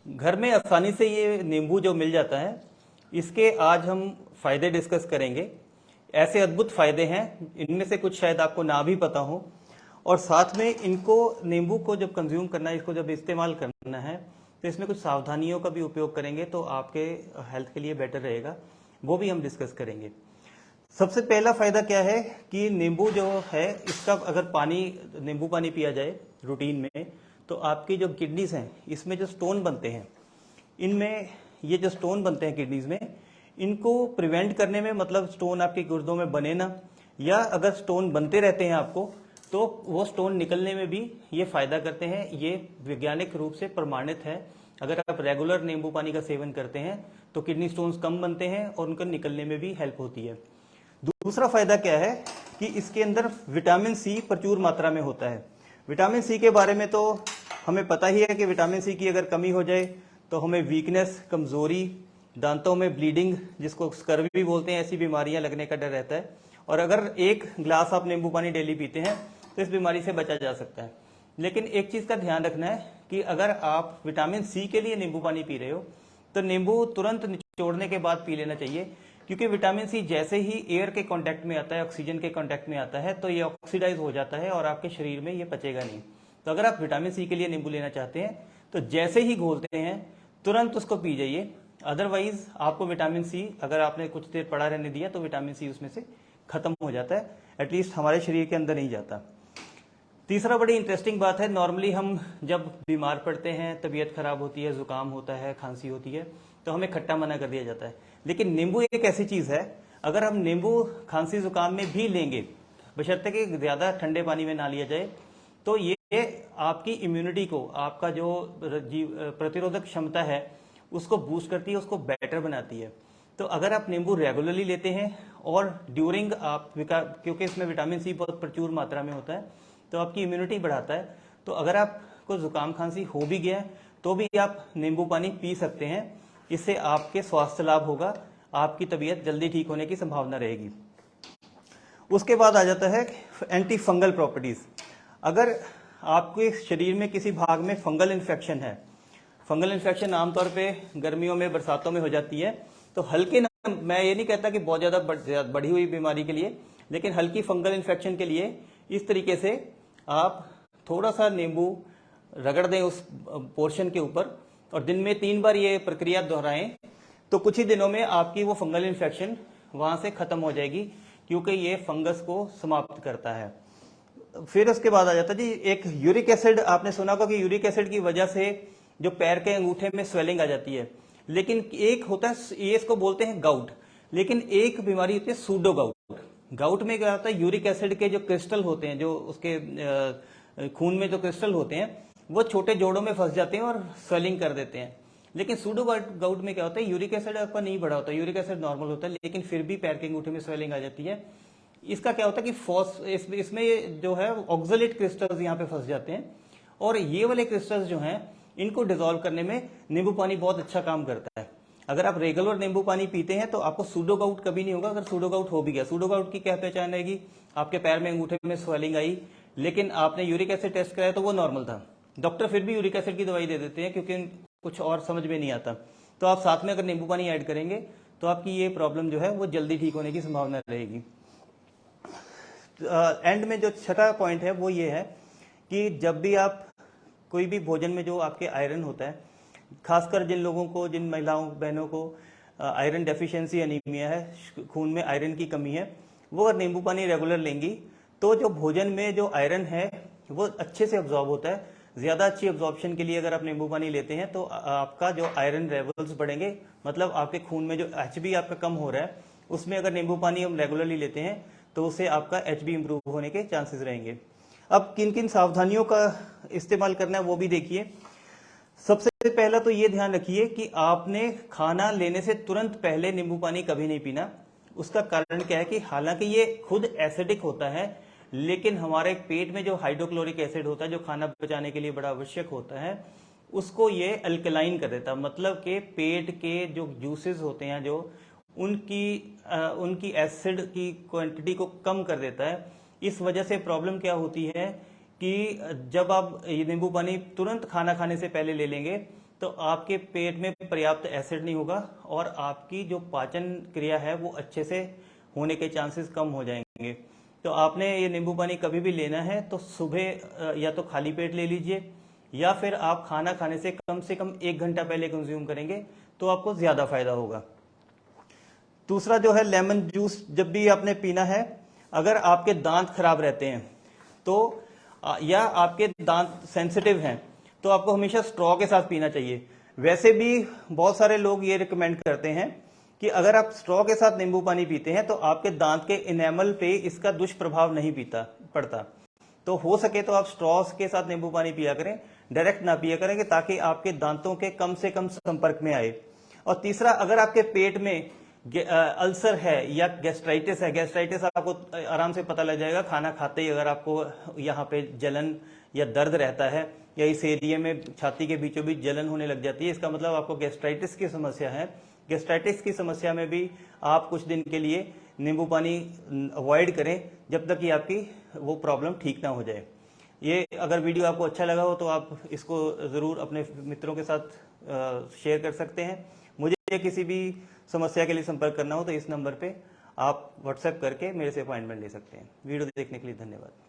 घर में आसानी से ये नींबू जो मिल जाता है, इसके आज हम फायदे डिस्कस करेंगे। ऐसे अद्भुत फायदे हैं, इनमें से कुछ शायद आपको ना भी पता हो। और साथ में इनको, नींबू को जब कंज्यूम करना है, इसको जब इस्तेमाल करना है, तो इसमें कुछ सावधानियों का भी उपयोग करेंगे तो आपके हेल्थ के लिए बेटर रहेगा, वो भी हम डिस्कस करेंगे। सबसे पहला फायदा क्या है कि नींबू जो है, इसका अगर पानी, नींबू पानी पिया जाए रूटीन में, तो आपकी जो किडनीज हैं, इसमें जो स्टोन बनते हैं, इनमें ये जो स्टोन बनते हैं किडनीज में, इनको प्रिवेंट करने में, मतलब स्टोन आपके गुर्दों में बने ना, या अगर स्टोन बनते रहते हैं आपको, तो वो स्टोन निकलने में भी ये फायदा करते हैं। ये वैज्ञानिक रूप से प्रमाणित है। अगर आप रेगुलर नींबू पानी का सेवन करते हैं तो किडनी स्टोन्स कम बनते हैं और उनका निकलने में भी हेल्प होती है। दूसरा फायदा क्या है कि इसके अंदर विटामिन सी प्रचुर मात्रा में होता है। विटामिन सी के बारे में तो हमें पता ही है कि विटामिन सी की अगर कमी हो जाए तो हमें वीकनेस, कमजोरी, दांतों में ब्लीडिंग, जिसको स्कर्वी बोलते हैं, ऐसी बीमारियां लगने का डर रहता है। और अगर एक ग्लास आप नींबू पानी डेली पीते हैं तो इस बीमारी से बचा जा सकता है। लेकिन एक चीज का ध्यान रखना है कि अगर आप विटामिन सी के लिए नींबू पानी पी रहे हो तो नींबू तुरंत निचोड़ने के बाद पी लेना चाहिए, क्योंकि विटामिन सी जैसे ही एयर के कांटेक्ट में आता है, ऑक्सीजन के कांटेक्ट में आता है, तो ये ऑक्सीडाइज हो जाता है और आपके शरीर में ये पचेगा नहीं। तो अगर आप विटामिन सी के लिए नींबू लेना चाहते हैं तो जैसे ही घोलते हैं तुरंत उसको पी जाइए। अदरवाइज आपको विटामिन सी, अगर आपने कुछ देर पड़ा रहने दिया तो विटामिन सी उसमें से खत्म हो जाता है, एटलीस्ट हमारे शरीर के अंदर नहीं जाता। तीसरा बड़ी इंटरेस्टिंग बात है, नॉर्मली हम जब बीमार पड़ते हैं, तबीयत खराब होती है, जुकाम होता है, खांसी होती है, तो हमें खट्टा मना कर दिया जाता है। लेकिन नींबू एक ऐसी चीज है, अगर हम नींबू खांसी जुकाम में भी लेंगे, बशर्ते कि ज्यादा ठंडे पानी में ना लिया जाए, तो ये आपकी इम्यूनिटी को, आपका जो प्रतिरोधक क्षमता है उसको बूस्ट करती है, उसको बेटर बनाती है। तो अगर आप नींबू रेगुलरली लेते हैं और ड्यूरिंग आप, क्योंकि इसमें विटामिन सी बहुत प्रचुर मात्रा में होता है, तो आपकी इम्यूनिटी बढ़ाता है। तो अगर आपको जुकाम खांसी हो भी गया तो भी आप नींबू पानी पी सकते हैं। इससे आपके स्वास्थ्य लाभ होगा, आपकी तबीयत जल्दी ठीक होने की संभावना रहेगी। उसके बाद आ जाता है एंटी फंगल प्रॉपर्टीज। अगर आपके शरीर में किसी भाग में फंगल इन्फेक्शन है, फंगल इन्फेक्शन आमतौर पे गर्मियों में, बरसातों में हो जाती है, तो हल्के, मैं ये नहीं कहता कि बहुत ज्यादा बढ़ी हुई बीमारी के लिए, लेकिन हल्की फंगल इन्फेक्शन के लिए इस तरीके से आप थोड़ा सा नींबू रगड़ दें उस पोर्शन के ऊपर और दिन में 3 बार ये प्रक्रिया दोहराएं, तो कुछ ही दिनों में आपकी वो फंगल इन्फेक्शन वहां से खत्म हो जाएगी, क्योंकि ये फंगस को समाप्त करता है। फिर उसके बाद आ जाता है जी एक यूरिक एसिड। आपने सुना होगा कि यूरिक एसिड की वजह से जो पैर के अंगूठे में स्वेलिंग आ जाती है, लेकिन एक होता है, ये इसको बोलते हैं गाउट, लेकिन एक बीमारी होती है सूडो गाउट। गाउट में क्या होता है, यूरिक एसिड के जो क्रिस्टल होते हैं, जो उसके खून में जो क्रिस्टल होते हैं, वो छोटे जोड़ों में फंस जाते हैं और स्वेलिंग कर देते हैं। लेकिन सूडो गाउट में क्या होता है, यूरिक एसिड आपका नहीं बढ़ा होता, यूरिक एसिड नॉर्मल होता है, लेकिन फिर भी पैर के अंगूठे में स्वेलिंग आ जाती है। इसका क्या होता है कि इसमें जो है ऑक्सलेट क्रिस्टल्स यहाँ पे फंस जाते हैं, और ये वाले क्रिस्टल्स जो हैं, इनको डिसॉल्व करने में नींबू पानी बहुत अच्छा काम करता है। अगर आप रेगुलर नींबू पानी पीते हैं तो आपको सूडो गाउट कभी नहीं होगा। अगर सूडो गाउट हो भी गया, सूडो गाउट की क्या पहचान रहेगी, आपके पैर में अंगूठे में स्वेलिंग आई, लेकिन आपने यूरिक एसिड टेस्ट कराया तो वो नॉर्मल था, डॉक्टर फिर भी यूरिक एसिड की दवाई दे देते हैं क्योंकि कुछ और समझ में नहीं आता। तो आप साथ में अगर नींबू पानी ऐड करेंगे तो आपकी ये प्रॉब्लम जो है वो जल्दी ठीक होने की संभावना रहेगी। एंड में जो छठा पॉइंट है वो ये है कि जब भी आप कोई भी भोजन में जो आपके आयरन होता है, खासकर जिन लोगों को, जिन महिलाओं बहनों को आयरन डेफिशिएंसी एनीमिया है, खून में आयरन की कमी है, वो अगर नींबू पानी रेगुलर लेंगी तो जो भोजन में जो आयरन है वो अच्छे से अब्जॉर्ब होता है। ज्यादा अच्छी अब्जॉर्प्शन के लिए अगर आप नींबू पानी लेते हैं तो आपका जो आयरन लेवल्स बढ़ेंगे, मतलब आपके खून में जो एचबी आपका कम हो रहा है, उसमें अगर नींबू पानी हम रेगुलरली लेते हैं तो उससे आपका एचबी इंप्रूव होने के चांसेस रहेंगे। अब किन किन सावधानियों का इस्तेमाल करना है वो भी देखिए। सबसे पहला तो ये ध्यान रखिए कि आपने खाना लेने से तुरंत पहले नींबू पानी कभी नहीं पीना। उसका कारण क्या है कि हालांकि ये खुद एसिडिक होता है, लेकिन हमारे पेट में जो हाइड्रोक्लोरिक एसिड होता है, जो खाना पचाने के लिए बड़ा आवश्यक होता है, उसको ये अल्कलाइन कर देता है। मतलब कि पेट के जो जूसेस होते हैं, जो उनकी एसिड की क्वांटिटी को कम कर देता है। इस वजह से प्रॉब्लम क्या होती है कि जब आप ये नींबू पानी तुरंत खाना खाने से पहले ले लेंगे तो आपके पेट में पर्याप्त एसिड नहीं होगा और आपकी जो पाचन क्रिया है वो अच्छे से होने के चांसेस कम हो जाएंगे। तो आपने ये नींबू पानी कभी भी लेना है तो सुबह या तो खाली पेट ले लीजिए, या फिर आप खाना खाने से कम 1 घंटा पहले कंज्यूम करेंगे तो आपको ज्यादा फायदा होगा। दूसरा जो है लेमन जूस जब भी आपने पीना है, अगर आपके दांत खराब रहते हैं तो या आपके दांत सेंसिटिव हैं तो आपको हमेशा स्ट्रॉ के साथ पीना चाहिए। वैसे भी बहुत सारे लोग ये रिकमेंड करते हैं कि अगर आप स्ट्रॉ के साथ नींबू पानी पीते हैं तो आपके दांत के इनेमल पे इसका दुष्प्रभाव नहीं पड़ता। तो हो सके तो आप स्ट्रॉ के साथ नींबू पानी पिया करें, डायरेक्ट ना पिया करेंगे, ताकि आपके दांतों के कम से कम संपर्क में आए। और तीसरा, अगर आपके पेट में अल्सर है या गैस्ट्राइटिस है, गैस्ट्राइटिस आपको आराम से पता लग जाएगा खाना खाते ही। अगर आपको यहाँ पे जलन या दर्द रहता है या इस एरिया में छाती के बीचों बीच जलन होने लग जाती है, इसका मतलब आपको गैस्ट्राइटिस की समस्या है। गैस्ट्राइटिस की समस्या में भी आप कुछ दिन के लिए नींबू पानी अवॉइड करें जब तक कि आपकी वो प्रॉब्लम ठीक ना हो जाए। ये अगर वीडियो आपको अच्छा लगा हो तो आप इसको ज़रूर अपने मित्रों के साथ शेयर कर सकते हैं। मुझे किसी भी समस्या के लिए संपर्क करना हो तो इस नंबर पे आप व्हाट्सएप करके मेरे से अपॉइंटमेंट ले सकते हैं। वीडियो देखने के लिए धन्यवाद।